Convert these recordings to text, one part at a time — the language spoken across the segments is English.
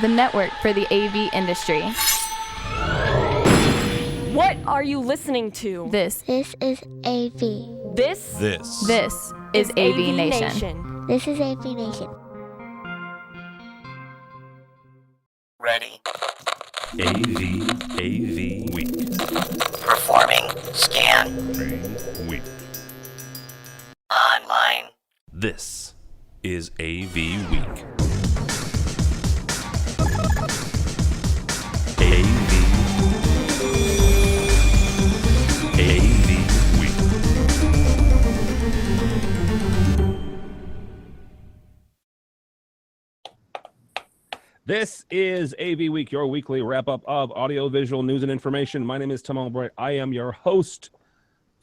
the network for the AV industry. What are you listening to? This is AV. This is AVNation. This is AVNation. Ready. AVWeek. Performing. Scan. Week. Online. This is AVWeek. AVWeek. This is AV Week, your weekly wrap-up of audiovisual news and information. My name is Tom Albright. I am your host,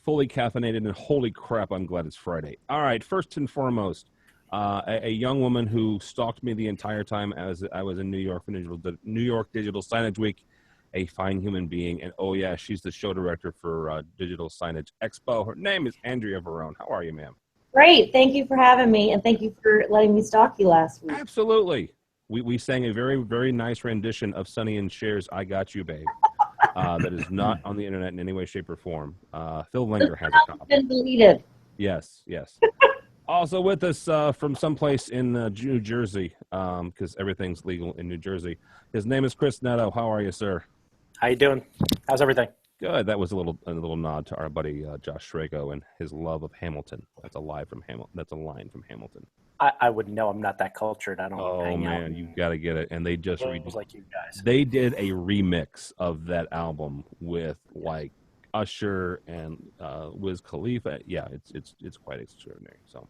fully caffeinated, and holy crap, I'm glad it's Friday. All right, first and foremost, a young woman who stalked me the entire time as I was in New York for New York Digital Signage Week, a fine human being, and oh yeah, she's the show director for Digital Signage Expo. Her name is Andrea Verone. How are you, ma'am? Great. Thank you for having me, and thank you for letting me stalk you last week. Absolutely. We sang a very, very nice rendition of Sonny and Cher's I Got You, Babe. That is not on the internet in any way, shape, or form. Phil Linger has a copy. Been deleted. Yes. Also with us from someplace in New Jersey, because everything's legal in New Jersey. His name is Chris Netto. How are you, sir? How you doing? How's everything? Good. That was a little nod to our buddy Josh Schrago and his love of Hamilton. That's a line from Hamilton. I wouldn't know. I'm not that cultured. I don't. Oh man, you got to get it. And they just like you guys. They did a remix of that album with like Usher and Wiz Khalifa. Yeah, it's quite extraordinary. So,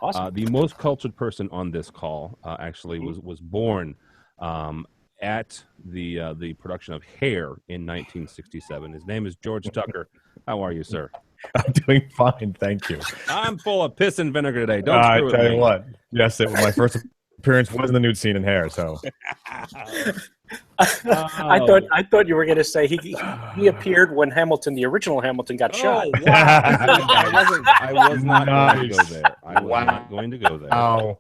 awesome. The most cultured person on this call actually was born at the production of Hair in 1967. His name is George Tucker. How are you, sir? I'm doing fine, thank you. I'm full of piss and vinegar today. Don't screw with me. I tell you what. Yes, my first appearance was in the nude scene in Hair. So I thought you were going to say he appeared when the original Hamilton, got shot. Wow. I was not going to go there. I was not going to go there. Oh,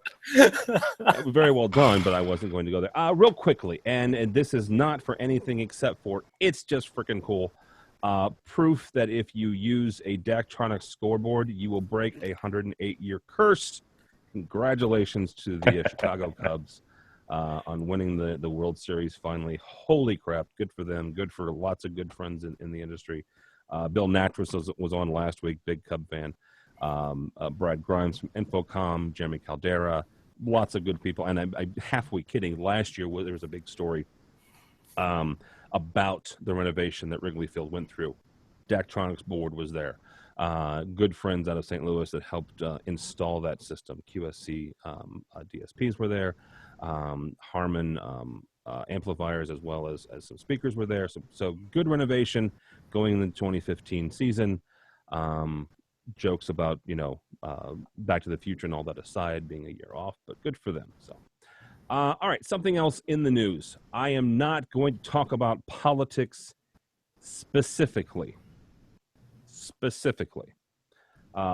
very well done, but I wasn't going to go there. Real quickly, and this is not for anything except for it's just freaking cool. Proof that if you use a Daktronics scoreboard, you will break a 108-year curse. Congratulations to the Chicago Cubs on winning the World Series finally. Holy crap, good for them. Good for lots of good friends in the industry. Bill Natras was on last week, big Cub fan. Brad Grimes from Infocom, Jeremy Caldera, lots of good people. And I'm halfway kidding. Last year, there was a big story about the renovation that Wrigley Field went through. Daktronics board was there. Good friends out of St. Louis that helped install that system. QSC DSPs were there. Harman amplifiers as well as some speakers were there. So good renovation going into the 2015 season. Jokes about, Back to the Future and all that aside, being a year off, but good for them. So. All right, something else in the news. I am not going to talk about politics specifically.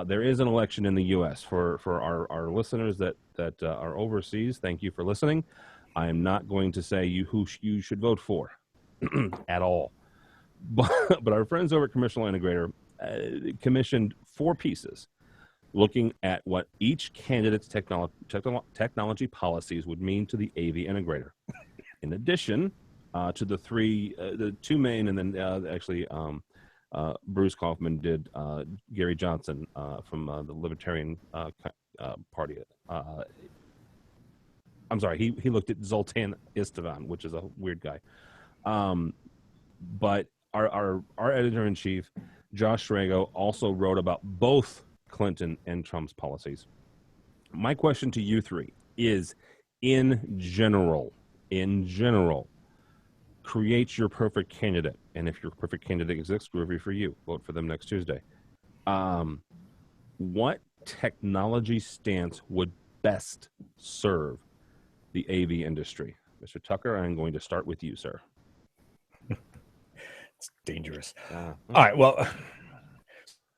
There is an election in the U.S. for our listeners that are overseas. Thank you for listening. I am not going to say who you should vote for at all. But our friends over at Commercial Integrator commissioned 4 pieces looking at what each candidate's technology policies would mean to the AV integrator. In addition to the 2 main, and then Bruce Kaufman did Gary Johnson from the Libertarian Party. I'm sorry, he looked at Zoltan Istvan, which is a weird guy. But our editor-in-chief, Josh Schrago, also wrote about both Clinton and Trump's policies. My question to you 3 is, in general, create your perfect candidate. And if your perfect candidate exists, groovy for you. Vote for them next Tuesday. What technology stance would best serve the AV industry? Mr. Tucker, I'm going to start with you, sir. It's dangerous. All right, well,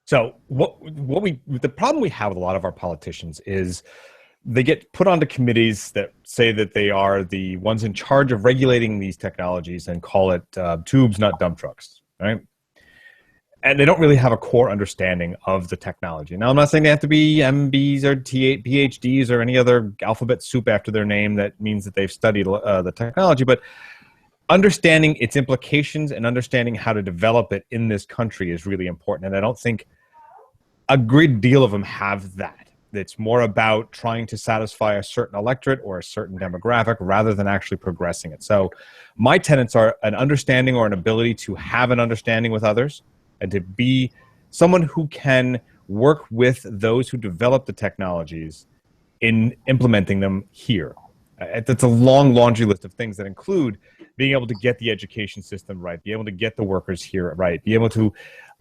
so the problem we have with a lot of our politicians is they get put onto committees that say that they are the ones in charge of regulating these technologies and call it tubes, not dump trucks, right? And they don't really have a core understanding of the technology. Now, I'm not saying they have to be MBs or PhDs or any other alphabet soup after their name that means that they've studied the technology, but understanding its implications and understanding how to develop it in this country is really important. And I don't think a great deal of them have that. It's more about trying to satisfy a certain electorate or a certain demographic rather than actually progressing it. So my tenets are an understanding or an ability to have an understanding with others and to be someone who can work with those who develop the technologies in implementing them here. It's a long laundry list of things that include being able to get the education system right, be able to get the workers here right, be able to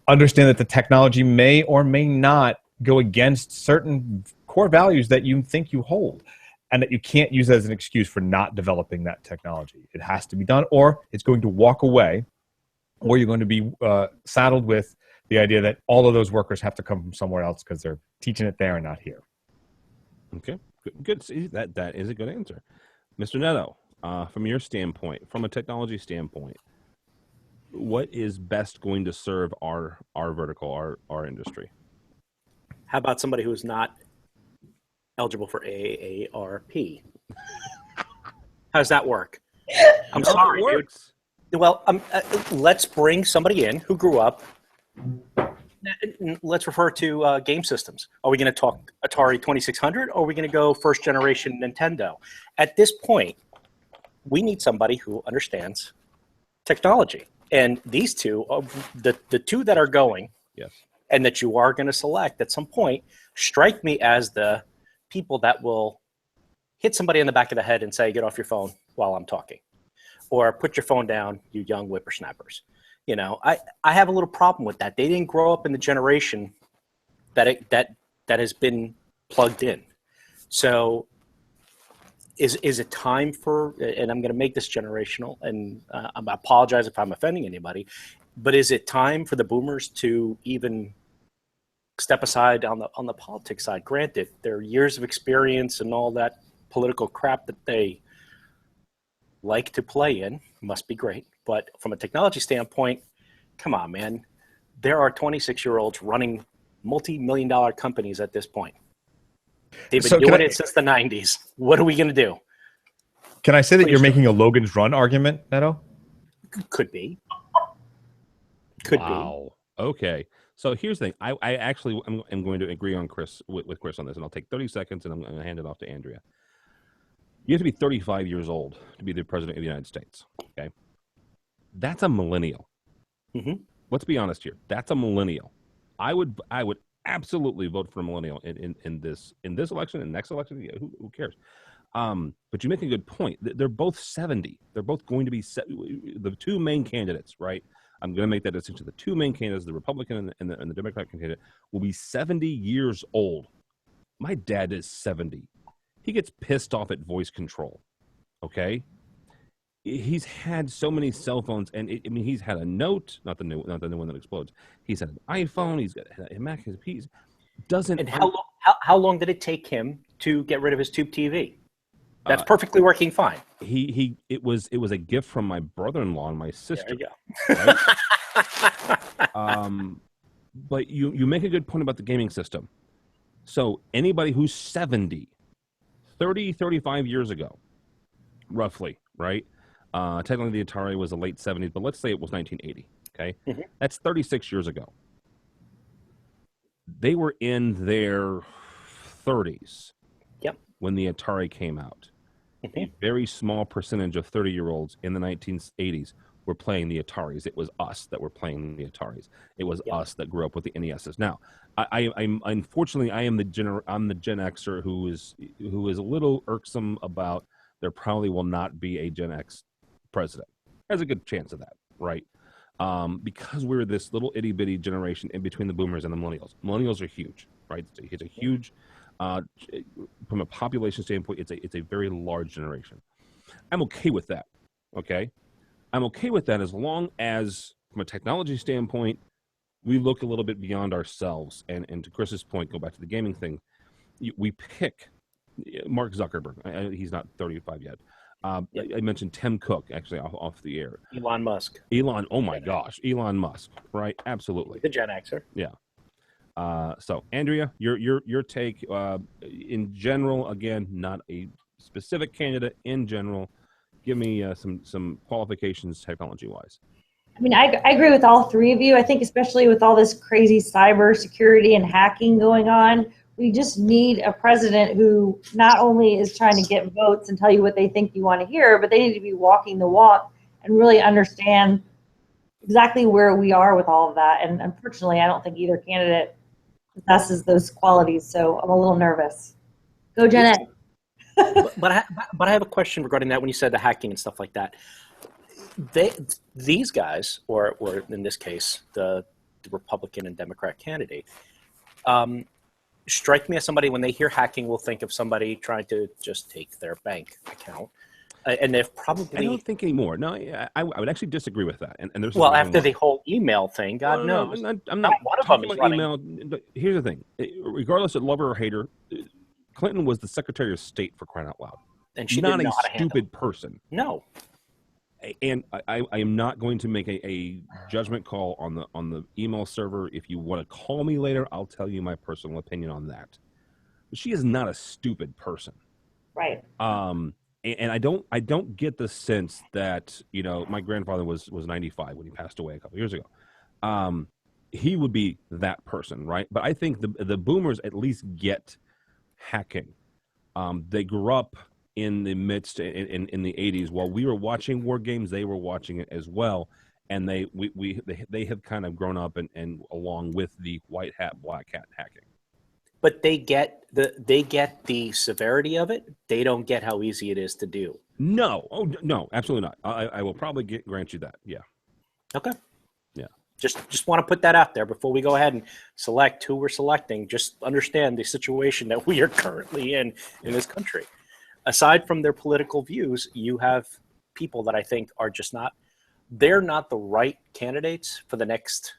understand that the technology may or may not go against certain core values that you think you hold, and that you can't use as an excuse for not developing that technology. It has to be done, or it's going to walk away, or you're going to be saddled with the idea that all of those workers have to come from somewhere else because they're teaching it there and not here. Okay, good. See, that is a good answer. Mr. Neto, from your standpoint, from a technology standpoint, what is best going to serve our vertical, our industry? How about somebody who's not eligible for AARP? How does that work? I'm sorry, dude. Well, let's bring somebody in who grew up. Let's refer to game systems. Are we going to talk Atari 2600 or are we going to go first generation Nintendo? At this point, we need somebody who understands technology. And these two, the two that are going, yes, and that you are going to select at some point, strike me as the people that will hit somebody in the back of the head and say, get off your phone while I'm talking. Or put your phone down, you young whippersnappers. You know, I have a little problem with that. They didn't grow up in the generation that has been plugged in. So is it time for, and I'm going to make this generational, and I apologize if I'm offending anybody, but is it time for the boomers to even step aside on the politics side? Granted, their years of experience and all that political crap that they like to play in must be great. But from a technology standpoint, come on, man. There are 26-year-olds running multi-million-dollar companies at this point. They've been doing it since the 90s. What are we going to do? Can I say that you're making a Logan's Run argument, Neto? Could be. Could be. Okay. So here's the thing. I actually am going to agree on Chris with Chris on this, and I'll take 30 seconds, and I'm going to hand it off to Andrea. You have to be 35 years old to be the president of the United States. Okay, that's a millennial. Mm-hmm. Let's be honest here. That's a millennial. I would absolutely vote for a millennial in this election and next election. Who cares? But you make a good point. They're both 70. They're both going to be the two main candidates, right? I'm going to make that distinction. The two main candidates, the Republican and the Democratic candidate, will be 70 years old. My dad is 70. He gets pissed off at voice control. Okay, he's had so many cell phones, and he's had a Note, not the new one that explodes. He's had an iPhone. He's got a Mac. He's doesn't. And how long did it take him to get rid of his tube TV? That's perfectly working fine. It was a gift from my brother-in-law and my sister. There you go. Right? But you make a good point about the gaming system. So anybody who's 70, 30, 35 years ago, roughly, right? Technically the Atari was the late 70s, but let's say it was 1980, okay? Mm-hmm. That's 36 years ago. They were in their 30s when the Atari came out. Mm-hmm. A very small percentage of 30-year-olds in the 1980s were playing the Ataris. It was us that were playing the Ataris. It was us that grew up with the NESs. Now, I'm unfortunately I'm the Gen Xer who is a little irksome about there probably will not be a Gen X president. There's a good chance of that, right? Because we're this little itty bitty generation in between the boomers and the millennials. Millennials are huge, right? It's a huge. From a population standpoint, it's a very large generation. I'm okay with that. Okay, I'm okay with that as long as, from a technology standpoint, we look a little bit beyond ourselves. And to Chris's point, go back to the gaming thing. We pick Mark Zuckerberg. He's not 35 yet. I mentioned Tim Cook, actually, off the air. Elon Musk. Elon, oh my gosh, Elon Musk, right? Absolutely. The Gen Xer. Yeah. So, Andrea, your take in general, again, not a specific candidate, in general. Give me some qualifications technology-wise. I mean, I agree with all three of you. I think especially with all this crazy cyber security and hacking going on, we just need a president who not only is trying to get votes and tell you what they think you want to hear, but they need to be walking the walk and really understand exactly where we are with all of that. And unfortunately, I don't think either candidate possesses those qualities, so I'm a little nervous. Go Gen X. but I have a question regarding that when you said the hacking and stuff like that. These guys, or in this case, the Republican and Democrat candidate, strike me as somebody when they hear hacking will think of somebody trying to just take their bank account. And they've probably... I don't think anymore. No, I would actually disagree with that. And there's after the whole email thing, God knows. I'm not one of talking them is about email. Here's the thing. Regardless of lover or hater, Clinton was the Secretary of State, for crying out loud. And she not didn't know a how to stupid person. No. And I am not going to make a judgment call on the email server. If you want to call me later, I'll tell you my personal opinion on that. But she is not a stupid person. Right. And I don't get the sense that, my grandfather was 95 when he passed away a couple years ago. He would be that person, right? But I think the boomers at least get hacking. They grew up in the midst in the 80s. While we were watching war games, they were watching it as well. And they have kind of grown up and along with the white hat, black hat hacking. But they get the severity of it. They don't get how easy it is to do. No. Oh, no, absolutely not. I will probably grant you that. Yeah. Okay. Yeah. Just want to put that out there before we go ahead and select who we're selecting. Just understand the situation that we are currently in this country. Aside from their political views, you have people that I think are just not. They're not the right candidates for the next.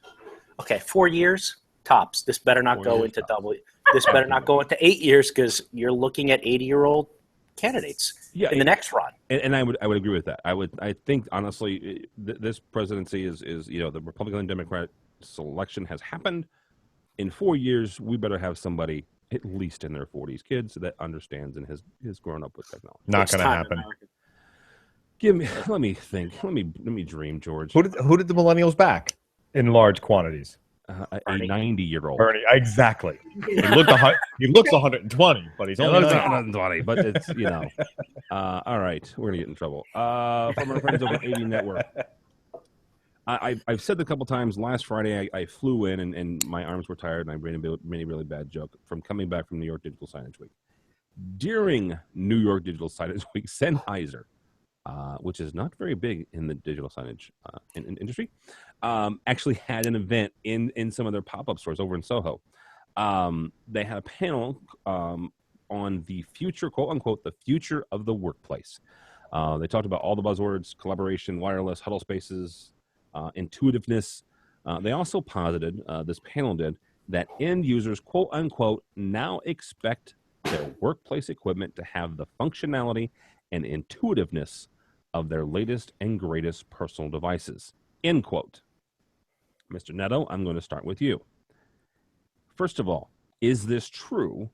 4 years tops. This better not go into double. This better not go into 8 years because you're looking at 80-year-old candidates in the next run. And I would agree with that. I think honestly, this presidency is the Republican and Democrat selection has happened. In 4 years, we better have somebody at least in their 40s, kids that understands and has grown up with technology. Not going to happen. Let me think. Let me dream, George. Who did the millennials back in large quantities? A 90-year-old. Bernie, exactly. He looks 120, but he's only 120. But it's all right, we're gonna get in trouble. From our friends over at AV Network. I've said a couple times. Last Friday, I flew in and my arms were tired, and I made a really bad joke from coming back from New York Digital Signage Week. During New York Digital Signage Week, Sennheiser, which is not very big in the digital signage industry, actually had an event in some of their pop-up stores over in Soho. They had a panel on the future, quote unquote, the future of the workplace. They talked about all the buzzwords: collaboration, wireless, huddle spaces, intuitiveness. They also posited, this panel did, that end users, quote unquote, now expect their workplace equipment to have the functionality and intuitiveness of their latest and greatest personal devices, end quote. Mr. Netto, I'm going to start with you. First of all, is this true?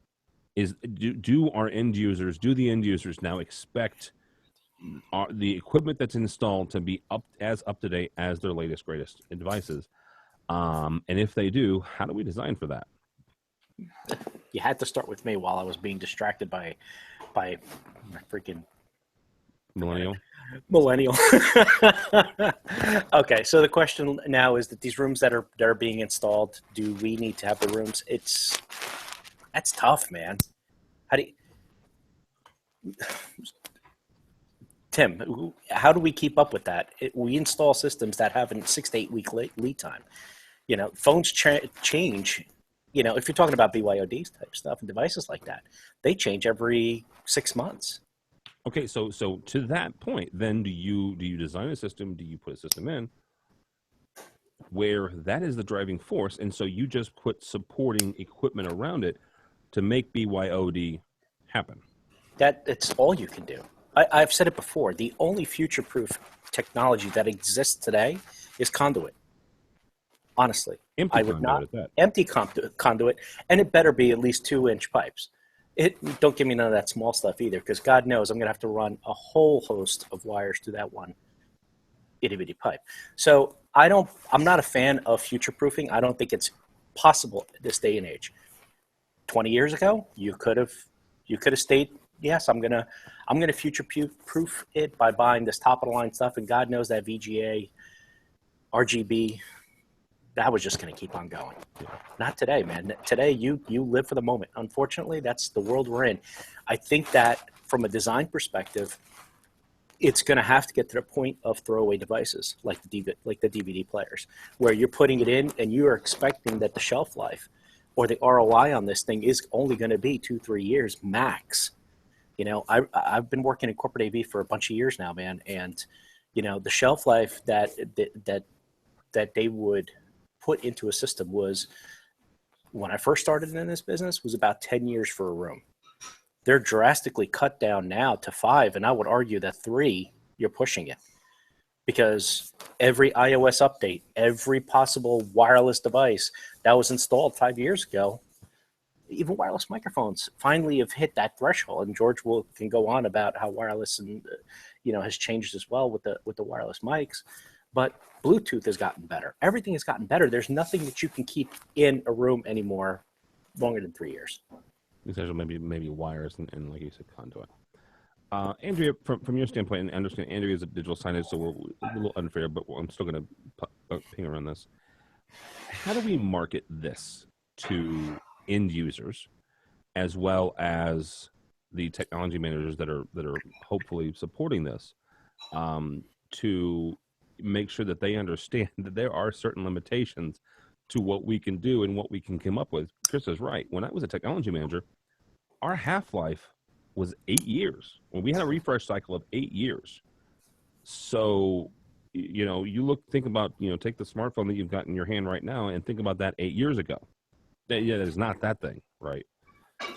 Do the end users now expect the equipment that's installed to be as up to date as their latest, greatest devices? And if they do, how do we design for that? You had to start with me while I was being distracted by my freaking Millennial. Okay, so the question now is that these rooms that are being installed, do we need to have the rooms? That's tough, man. Tim, how do we keep up with that? We install systems that have a 6 to 8 week lead time. Phones change. If you're talking about BYOD type stuff and devices like that, they change every 6 months. Okay, so to that point, then do you design a system? Do you put a system in where that is the driving force, and so you just put supporting equipment around it to make BYOD happen? It's all you can do. I've said it before. The only future-proof technology that exists today is conduit. Honestly, Empty I would not conduit at empty conduit, and it better be at least 2-inch pipes. Don't give me none of that small stuff either, because God knows I'm going to have to run a whole host of wires through that one itty bitty pipe. So I'm not a fan of future-proofing. I don't think it's possible this day and age. 20 years ago, you could have stated, yes, I'm gonna future-proof it by buying this top-of-the-line stuff, and God knows that VGA, RGB, that was just going to keep on going. Not today, man. Today, you live for the moment. Unfortunately, that's the world we're in. I think that from a design perspective, it's going to have to get to the point of throwaway devices like the DVD players, where you're putting it in and you are expecting that the shelf life or the ROI on this thing is only going to be 2-3 years max. You know, I've been working in corporate AV for a bunch of years now, man, and you know the shelf life that they would put into a system was, when I first started in this business, was about 10 years for a room. They're drastically cut down now to 5, and I would argue that 3, you're pushing it. Because every iOS update, every possible wireless device that was installed 5 years ago, even wireless microphones finally have hit that threshold. And George can go on about how wireless and has changed as well with the wireless mics. But Bluetooth has gotten better. Everything has gotten better. There's nothing that you can keep in a room anymore longer than 3 years. Essentially, maybe wires and like you said, conduit. Andrea, from your standpoint, and I understand Andrea is a digital signage, so we're a little unfair, but I'm still going to ping around this. How do we market this to end users, as well as the technology managers that are hopefully supporting this, to make sure that they understand that there are certain limitations to what we can do and what we can come up with? Chris is right. When I was a technology manager, our half-life was 8 years. When we had a refresh cycle of 8 years. So, think about, take the smartphone that you've got in your hand right now and think about that 8 years ago. Yeah, it's not that thing, right?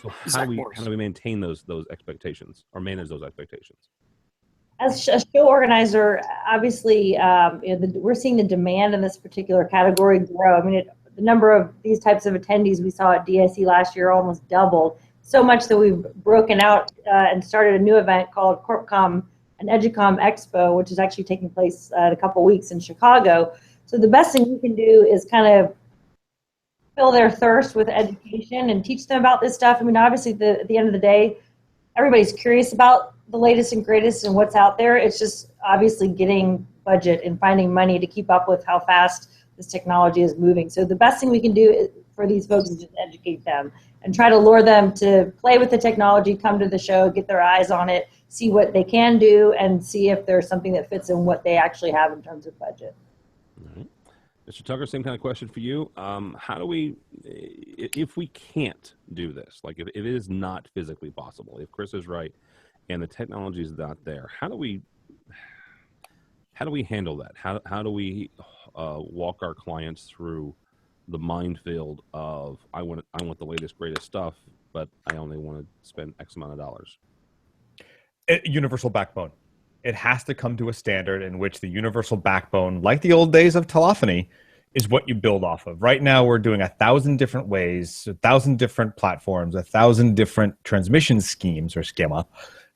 So how do we maintain those expectations or manage those expectations? As a show organizer, obviously, we're seeing the demand in this particular category grow. I mean, the number of these types of attendees we saw at DIC last year almost doubled, so much that we've broken out and started a new event called CorpCom and EduCom Expo, which is actually taking place in a couple weeks in Chicago. So the best thing we can do is kind of fill their thirst with education and teach them about this stuff. I mean, obviously, at the end of the day, everybody's curious about the latest and greatest and what's out there. It's just obviously getting budget and finding money to keep up with how fast this technology is moving. So the best thing we can do for these folks is just educate them and try to lure them to play with the technology, come to the show, get their eyes on it, see what they can do, and see if there's something that fits in what they actually have in terms of budget. All right. Mr. Tucker, same kind of question for you. How do we, if we can't do this, like if it is not physically possible, if Chris is right and the technology is not there, how do we handle that? How do we walk our clients through the minefield of I want the latest greatest stuff, but I only want to spend X amount of dollars? Universal backbone. It has to come to a standard in which the universal backbone, like the old days of telephony, is what you build off of. Right now, we're doing 1,000 different ways, 1,000 different platforms, 1,000 different transmission schemes, or schema,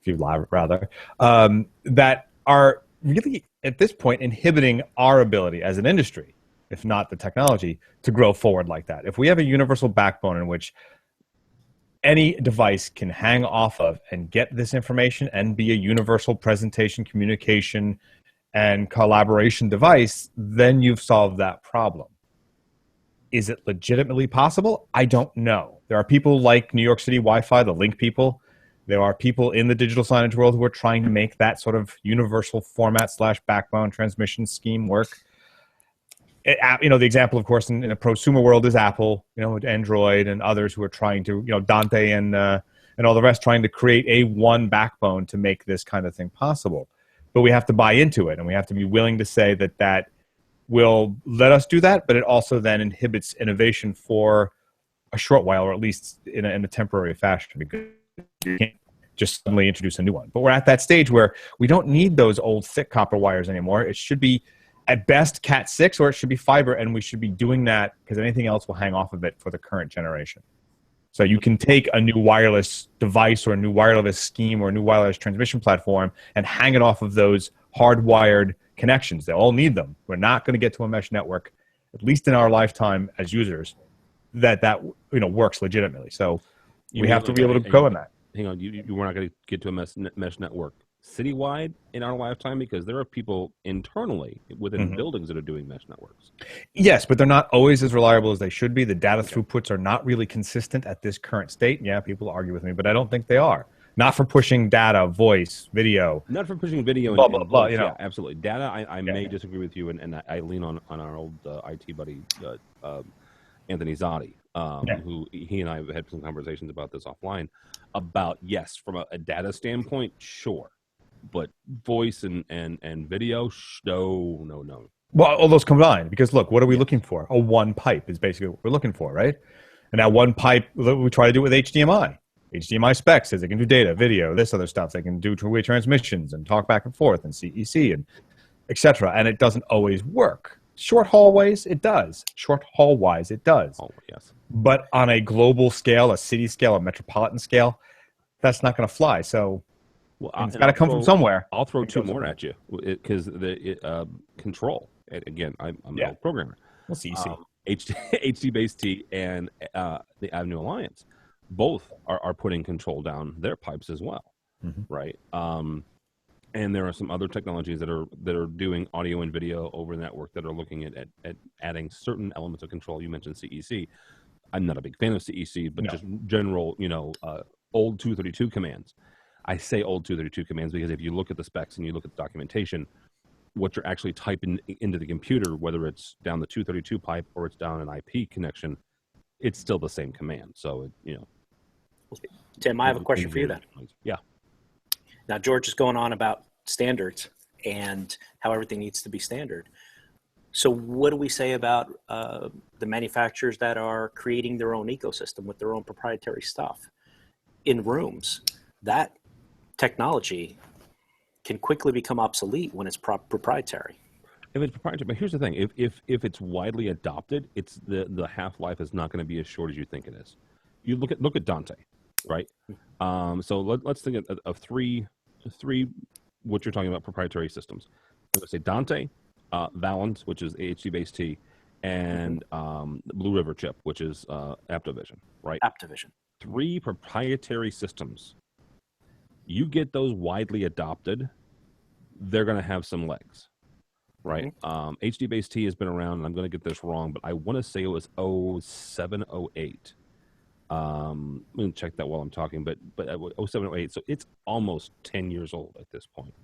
if you'd rather, that are really, at this point, inhibiting our ability as an industry, if not the technology, to grow forward like that. If we have a universal backbone in which any device can hang off of and get this information and be a universal presentation, communication, and collaboration device, then you've solved that problem. Is it legitimately possible? I don't know. There are people like New York City Wi-Fi, the Link people. There are people in the digital signage world who are trying to make that sort of universal format / backbone transmission scheme work. The example, of course, in a prosumer world is Apple, Android and others who are trying to, Dante and all the rest, trying to create a one backbone to make this kind of thing possible. But we have to buy into it, and we have to be willing to say that will let us do that, but it also then inhibits innovation for a short while, or at least in a temporary fashion, because you can't just suddenly introduce a new one. But we're at that stage where we don't need those old thick copper wires anymore. It should be at best Cat 6, or it should be fiber, and we should be doing that because anything else will hang off of it for the current generation. So you can take a new wireless device or a new wireless scheme or a new wireless transmission platform and hang it off of those hardwired connections. They all need them. We're not going to get to a mesh network, at least in our lifetime as users, that works legitimately. So we have to be able to go in that. Hang on, we're not going to get to a mesh network citywide in our lifetime, because there are people internally within buildings that are doing mesh networks. Yes, but they're not always as reliable as they should be. The data throughputs are not really consistent at this current state. Yeah, people argue with me, but I don't think they are. Not for pushing data, voice, video. Not for pushing video. Blah, blah, blah, yeah, absolutely. Data, I may disagree with you, and I lean on our old IT buddy, Anthony Zotti, who he and I have had some conversations about this offline, about, yes, from a data standpoint, sure. But voice and video, no. Well, all those combined, because look, what are we looking for? A one pipe is basically what we're looking for, right? And that one pipe, we try to do it with HDMI. HDMI specs says it can do data, video, this other stuff. They can do two-way transmissions and talk back and forth and CEC and et cetera. And it doesn't always work. Short hallways, it does. Short haul-wise, it does. Oh, yes. But on a global scale, a city scale, a metropolitan scale, that's not going to fly. So it's got to come from somewhere. I'll throw two more at you, because the control. Again, I'm an old programmer. Well, CEC. HD-based and the Avenue Alliance, both are putting control down their pipes as well, right? And there are some other technologies that are doing audio and video over the network that are looking at adding certain elements of control. You mentioned CEC. I'm not a big fan of CEC, but just general, old 232 commands. I say old 232 commands because if you look at the specs and you look at the documentation, what you're actually typing into the computer, whether it's down the 232 pipe or it's down an IP connection, it's still the same command. So, Tim, I have a question for you then. Yeah. Now, George is going on about standards and how everything needs to be standard. So what do we say about the manufacturers that are creating their own ecosystem with their own proprietary stuff in rooms? That technology can quickly become obsolete when it's proprietary. If it's proprietary, but here's the thing: if it's widely adopted, it's the half-life is not going to be as short as you think it is. You look at Dante, right? So let's think of three what you're talking about proprietary systems. I'm going to say Dante, Valens, which is HD-based T, and the Blue River chip, which is AVWeek, right? AVWeek. 3 proprietary systems. You get those widely adopted, they're going to have some legs, right? HD-based T has been around, and I'm going to get this wrong, but I want to say it was 07, 08. I'm going to check that while I'm talking, but 07, 08, so it's almost 10 years old at this point.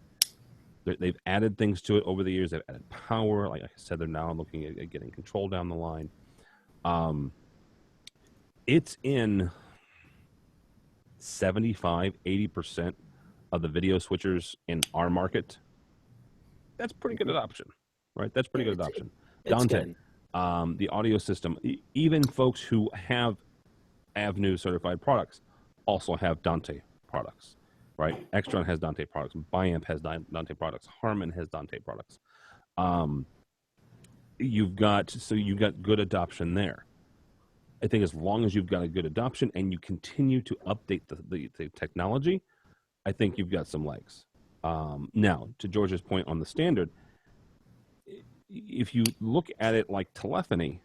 They've added things to it over the years. They've added power. Like I said, they're now looking at getting control down the line. It's in 75-80% of the video switchers in our market. That's pretty good adoption, right? That's pretty good adoption. Dante, the audio system, even folks who have Avenue certified products also have Dante products, right? Extron has Dante products. Biamp has Dante products. Harman has Dante products. You've got good adoption there. I think as long as you've got a good adoption and you continue to update the technology, I think you've got some legs. Now, to George's point on the standard, if you look at it like telephony,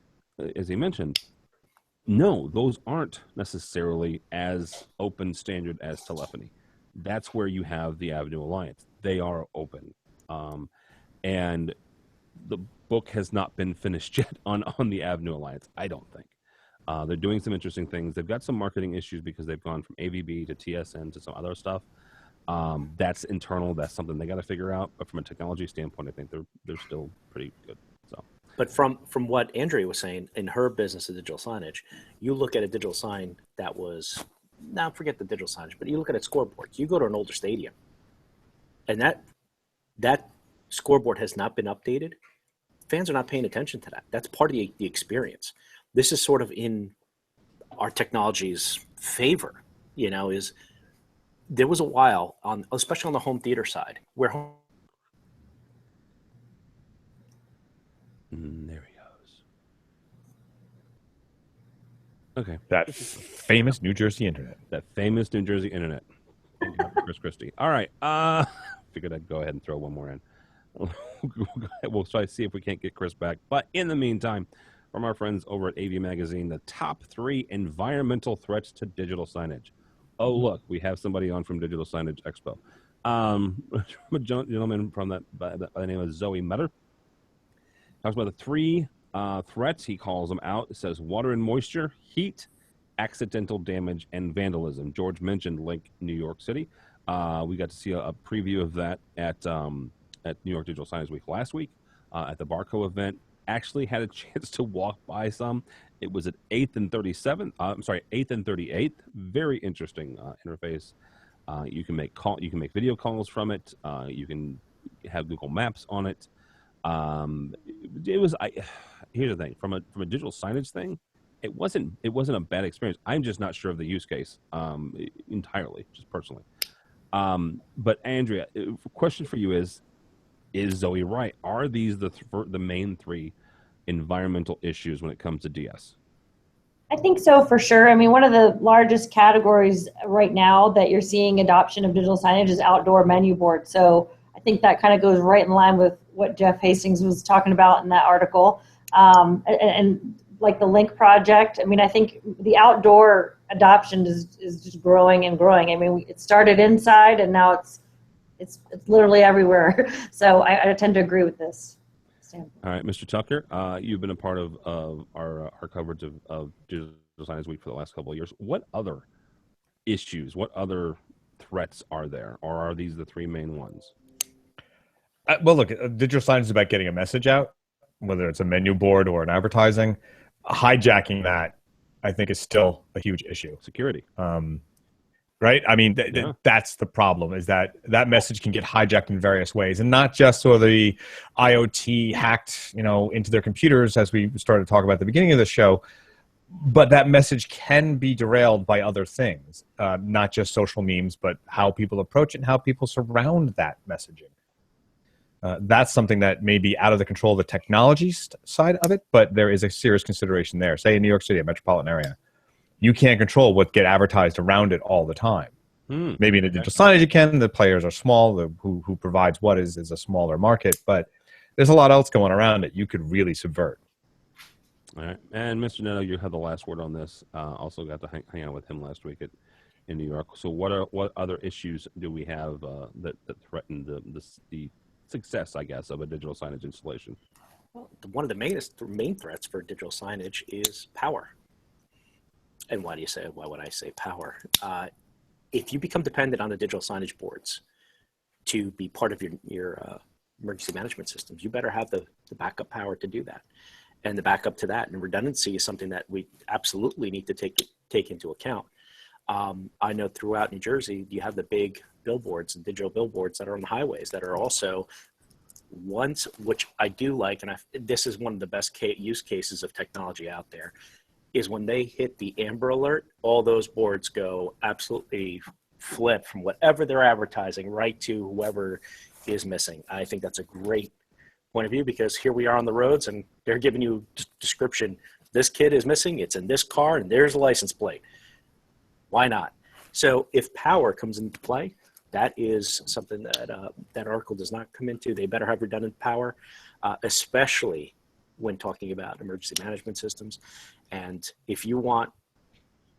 as he mentioned, no, those aren't necessarily as open standard as telephony. That's where you have the Avenue Alliance. They are open. And the book has not been finished yet on the Avenue Alliance, I don't think. They're doing some interesting things. They've got some marketing issues because they've gone from AVB to TSN to some other stuff. That's internal. That's something they got to figure out. But from a technology standpoint, I think they're still pretty good. So, but from what Andrea was saying in her business of digital signage, you look at a digital sign that was, now forget the digital signage, but you look at a scoreboard. You go to an older stadium, and that scoreboard has not been updated. Fans are not paying attention to that. That's part of the experience. This is sort of in our technology's favor, is there was a while especially on the home theater side, where There he goes. Okay. That famous New Jersey internet. That famous New Jersey internet. Thank you, Chris Christie. All right. Figured I'd go ahead and throw one more in. We'll try to see if we can't get Chris back. But in the meantime, from our friends over at AV Magazine, the top 3 environmental threats to digital signage. Oh, look, we have somebody on from Digital Signage Expo. A gentleman from that by the name of Zoe Metter talks about the 3 threats. He calls them out. It says water and moisture, heat, accidental damage, and vandalism. George mentioned Link, New York City. We got to see a preview of that at New York Digital Signage Week last week at the Barco event. Actually had a chance to walk by some. It was at 8th and 37th. 8th and 38th. Very interesting interface. You can make video calls from it. You can have Google Maps on it. Here's the thing, from a digital signage thing, it wasn't a bad experience. I'm just not sure of the use case entirely, just personally. But Andrea, question for you is Zoe right? Are these the main 3 environmental issues when it comes to DS? I think so, for sure. I mean, one of the largest categories right now that you're seeing adoption of digital signage is outdoor menu boards. So I think that kind of goes right in line with what Jeff Hastings was talking about in that article. And like the Link project, I mean, I think the outdoor adoption is just growing and growing. I mean, it started inside and now it's literally everywhere. So I tend to agree with this. All right, Mr. Tucker, you've been a part of our coverage of Digital Signage Week for the last couple of years. What other issues, what other threats are there, or are these the 3 main ones? Well, look, digital signage is about getting a message out, whether it's a menu board or an advertising. Hijacking that, I think, is still a huge issue. Security. Right? I mean, that's the problem, is that message can get hijacked in various ways, and not just so the IoT hacked, into their computers, as we started to talk about at the beginning of the show, but that message can be derailed by other things, not just social memes, but how people approach it and how people surround that messaging. That's something that may be out of the control of the technology side of it, but there is a serious consideration there. Say in New York City, a metropolitan area, you can't control what get advertised around it all the time. Maybe in a digital signage you can. The players are small. Who provides what is a smaller market, but there's a lot else going around it you could really subvert. All right, and Mr. Netto, you had the last word on this. Also got to hang out with him last week in New York. So what other issues do we have that threaten the success, I guess, of a digital signage installation? Well, one of the main threats for digital signage is power. And why would I say power? If you become dependent on the digital signage boards to be part of your emergency management systems, you better have the backup power to do that. And the backup to that and redundancy is something that we absolutely need to take into account. I know throughout New Jersey, you have the big billboards and digital billboards that are on the highways that are also ones, which I do like, and this is one of the best use cases of technology out there, is when they hit the Amber Alert, all those boards go absolutely flip from whatever they're advertising right to whoever is missing. I think that's a great point of view, because here we are on the roads and they're giving you description. This kid is missing. It's in this car and there's a license plate. Why not? So if power comes into play, that is something that that article does not come into. They better have redundant power, especially when talking about emergency management systems. And if you want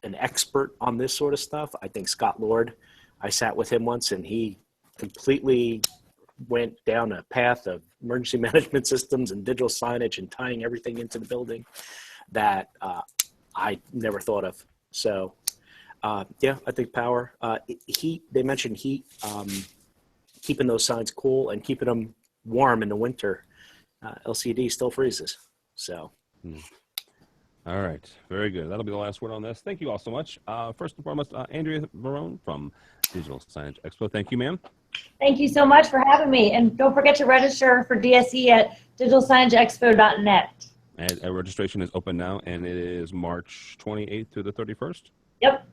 an expert on this sort of stuff, I think Scott Lord, I sat with him once and he completely went down a path of emergency management systems and digital signage and tying everything into the building that I never thought of. So yeah, I think power, heat, they mentioned heat, keeping those signs cool and keeping them warm in the winter. LCD still freezes. So. All right. Very good. That'll be the last word on this. Thank you all so much. First and foremost, Andrea Barone from Digital Signage Expo. Thank you, ma'am. Thank you so much for having me. And don't forget to register for DSE at digitalsignageexpo.net. And registration is open now, and it is March 28th through the 31st. Yep.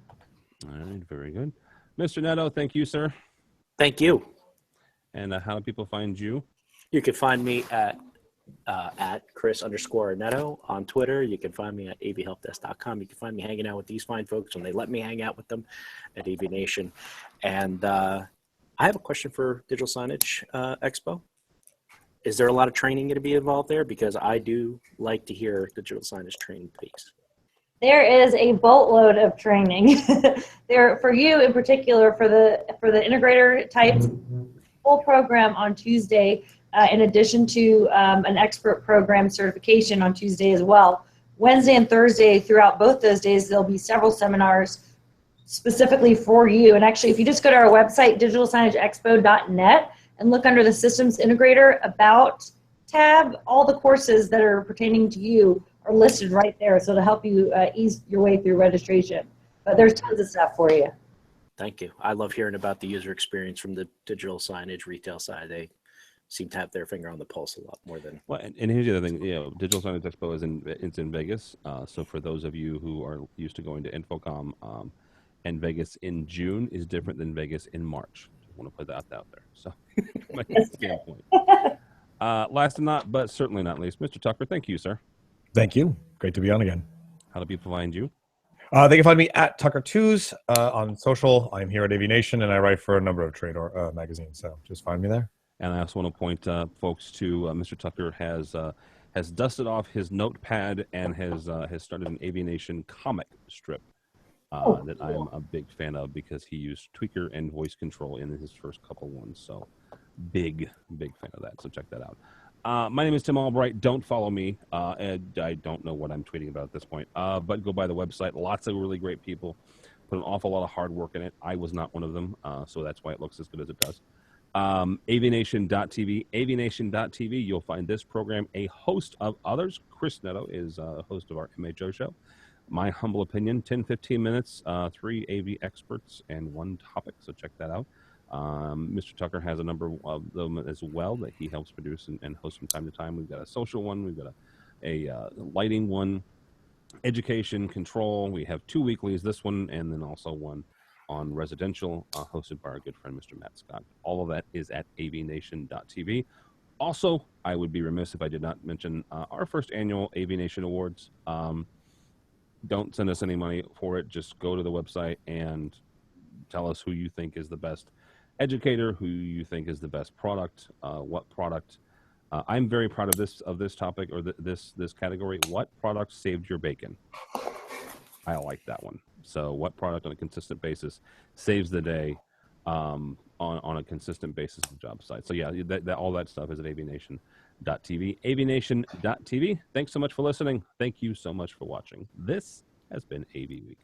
All right. Very good. Mr. Netto, thank you, sir. Thank you. And how do people find you? You can find me at Chris_Netto on Twitter. You can find me at avhelpdesk.com. You can find me hanging out with these fine folks when they let me hang out with them at AVNation. And I have a question for Digital Signage Expo. Is there a lot of training going to be involved there? Because I do like to hear digital signage training, please. There is a boatload of training there for you in particular for the integrator types. Full program on Tuesday, in addition to an expert program certification on Tuesday as well. Wednesday and Thursday, throughout both those days, there'll be several seminars specifically for you. And actually, if you just go to our website, digitalsignageexpo.net, and look under the Systems Integrator About tab, all the courses that are pertaining to you are listed right there, so to help you ease your way through registration. But there's tons of stuff for you. Thank you. I love hearing about the user experience from the digital signage retail side. They seem to have their finger on the pulse a lot more than. Well, and here's the other thing. Digital Signage Expo is in Vegas. So for those of you who are used to going to Infocom, and Vegas in June is different than Vegas in March. I want to put that out there. So, from my standpoint. Last and not, but certainly not least, Mr. Tucker. Thank you, sir. Thank you. Great to be on again. How do people find you? They can find me at Tucker2s on social. I'm here at AVNation, and I write for a number of trade magazines. So just find me there. And I also want to point folks to Mr. Tucker has dusted off his notepad and has started an AVNation comic strip that I'm a big fan of because he used tweaker and voice control in his first couple ones. So big fan of that. So check that out. My name is Tim Albright. Don't follow me. And I don't know what I'm tweeting about at this point. But go by the website. Lots of really great people. Put an awful lot of hard work in it. I was not one of them. So that's why it looks as good as it does. AVNation.tv. AVNation.tv. You'll find this program, a host of others. Chris Netto is a host of our MHO show. My humble opinion, 10-15 minutes, 3 AV experts and 1 topic. So check that out. Mr. Tucker has a number of them as well that he helps produce and host from time to time. We've got a social one, we've got a lighting one, education, control. We have 2 weeklies, this one, and then also one on residential, hosted by our good friend, Mr. Matt Scott. All of that is at avnation.tv. Also, I would be remiss if I did not mention our first annual AVNation Awards. Don't send us any money for it. Just go to the website and tell us who you think is the best educator, who you think is the best product, what product. I'm very proud of this topic or this category. What product saved your bacon? I like that one. So what product on a consistent basis saves the day on a consistent basis of job site? So yeah, all that stuff is at avnation.tv. avnation.tv. Thanks so much for listening. Thank you so much for watching. This has been AV Week.